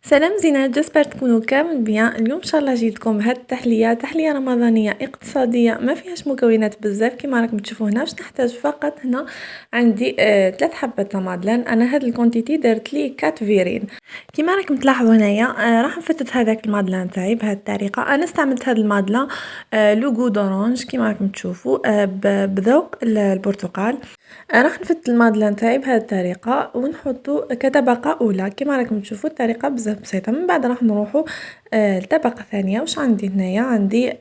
سلام زينات، جسبر تكونوا كامل بيان. اليوم ان شاء الله جيتكم بهاد تحليه رمضانيه اقتصاديه ما فيهاش مكونات بزاف. كيما راكم تشوفوا هنا واش نحتاج فقط. هنا عندي 3 حبات مادلين. انا هاد الكونتيتي درت لي 4 فيرين. كيما راكم تلاحظوا هنايا راح نفتت هذاك المادلان تاعي بهذه الطريقه. انا استعملت هاد المادلا لوغو دورانج كيما راكم تشوفوا بذوق البرتقال. راح نفت المادلان تاعي بهذه الطريقه ونحطو كطبقه اولى كيما راكم تشوفوا. الطريقه بزاف بسيطه. من بعد راح نروحوا الطبقه الثانيه. واش عندي هنايا؟ عندي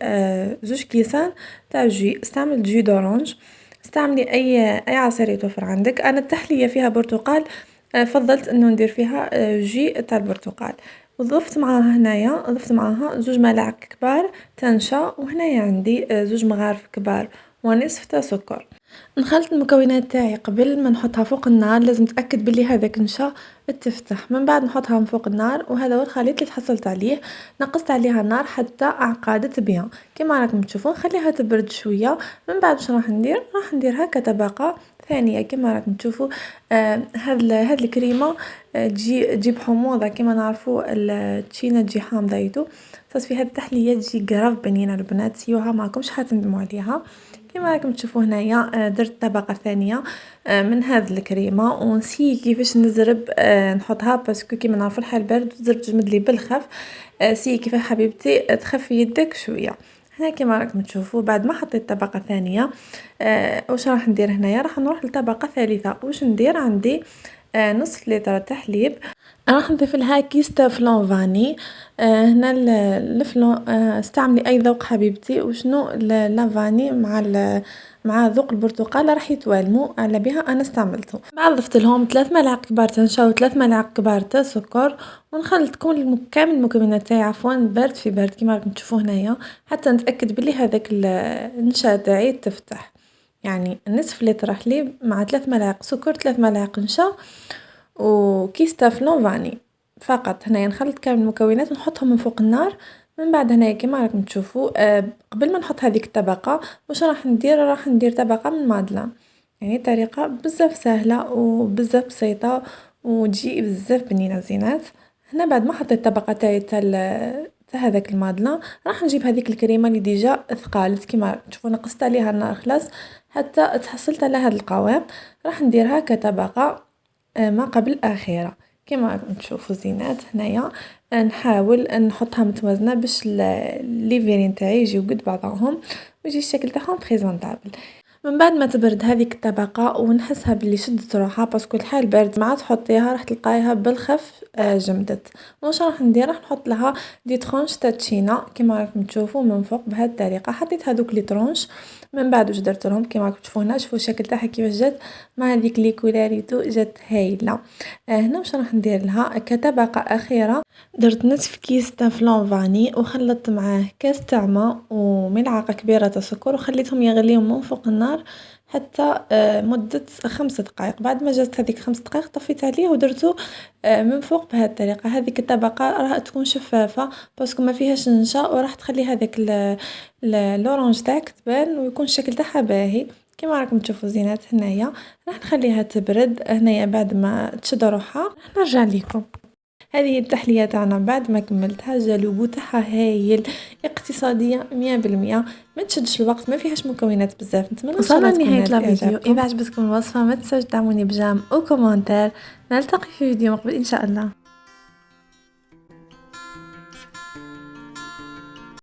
زوج كيسان تاع جي. استعملت جي دورانج. استعملي اي عصير يتوفر عندك. انا التحليه فيها برتقال، فضلت انه ندير فيها جي تاع البرتقال. وضفت معاها هنايا ضفت معاها زوج ملاعق كبار تنشا. وهنايا عندي زوج مغارف كبار ونصف تاع سكر. نخلط المكونات تاعي قبل ما نحطها فوق النار. لازم نتاكد بلي هذاك نشا تفتح. من بعد نحطها من فوق النار. وهذا هو الخليط اللي تحصلت عليه. نقصت عليها النار حتى عقدت بيان كما راكم تشوفون. خليها تبرد شويه. من بعد واش راح نديرها كطبقه ثانيه كما راكم تشوفوا. هاد الكريمه تجي بحموضه كما نعرفوا التشينا تجي حامضه يدو. تصفي هاد التحليه تجي قراب بنينه. البنات سيوها معكمش حتندموا عليها. كما راكم تشوفوا هنايا درت طبقه ثانيه من هذه الكريمه. ونسيت كيفاش نزرب نحطها باسكو كيما نعرفوا الحال بارد وتزرب تجمد لي بالخف. سي كيف حبيبتي تخفي يدك شويه. هنا كما راكم تشوفوا بعد ما حطيت طبقه ثانيه واش راح ندير هنايا؟ راح نروح لطبقه ثالثه. واش ندير؟ عندي نصف لتر تحليب. راح نضيف لها كيس تاع فلون فاني. هنا الفلون استعملي اي ذوق حبيبتي. وشنو لافاني مع ذوق البرتقال راح يتوالموا على بها. انا استعملته. بعد ضفت لهم 3 ملاعق كبار تنشا و3 ملاعق كبار تاع سكر. ونخلط كامل المكونات تاعي عفوا بارد في بارد كما راكم تشوفوا هنايا حتى نتاكد بلي هذاك النشا تاعي تفتح. يعني نصف لتر حليب مع 3 ملاعق سكر 3 ملاعق نشا وكيس تاع فلون فاني فقط. هنايا نخلط كامل المكونات ونحطهم من فوق النار. من بعد هنايا كما راكم تشوفوا قبل ما نحط هذيك الطبقه واش راح ندير طبقه من مادلا. يعني طريقه بزاف سهله وبزاف بسيطه وتجي بزاف بنينه زينات. هنا بعد ما حطيت الطبقه تاعي تاع هذاك المادلا راح نجيب هذيك الكريمه اللي ديجا ثقالت كما تشوفوا. نقصت عليها النار خلاص حتى تحصلت على هذا القوام. راح نديرها كطبقه ما قبل الأخيرة كما راكم تشوفوا زينات. هنايا نحاول نحطها متوازنه باش لي فيرين تاعي يجيو قد بعضهم ويجي الشكل تاعهم بريزونطابل. من بعد ما تبرد هذيك الطبقه ونحسها بلي شدت روحها باسكو الحال بارد مع تحطيها راح تلقايها بالخف جمدت. واش راح ندير؟ راح نحط لها دي ترونش تاع تشينا كما راكم تشوفوا من فوق بهذه الطريقه. حطيت هذوك لي ترونش. من بعد واش درت لهم كما راكم تشوفوا هنا. شوفوا الشكل تاعها كيفاش جات مع هذيك لي كولاريتو جات هايله. هنا واش راح ندير لها كطبقه اخيره؟ درت نصف كيس تاع فلون فاني وخلطت معاه كاس تاع ماء وملعقه كبيره تاع سكر وخليتهم يغليو من فوق النار حتى مده 5 دقائق. بعد ما جات هذيك 5 دقائق طفيت عليه ودرته من فوق بهذه الطريقه. هذيك الطبقه راح تكون شفافه باسكو ما فيهاش نشا وراح تخلي هذاك الاورانج تاعك تبان ويكون الشكل تاعها باهي كما راكم تشوفوا زينات. هنايا راح نخليها تبرد. هنايا بعد ما تشد روحها راح نرجع لكم. هذه التحليه تاعنا بعد ما كملتها جا لوغو تاعها هايل اقتصاديه 100%. ما تشدش الوقت ما فيهاش مكونات بزاف. نتمنى وصلنا لنهايه الفيديو. اذا عجبتكم الوصفه ما تنساوش تدعموني بجام وكومنتار. نلتقي في فيديو مقبل ان شاء الله.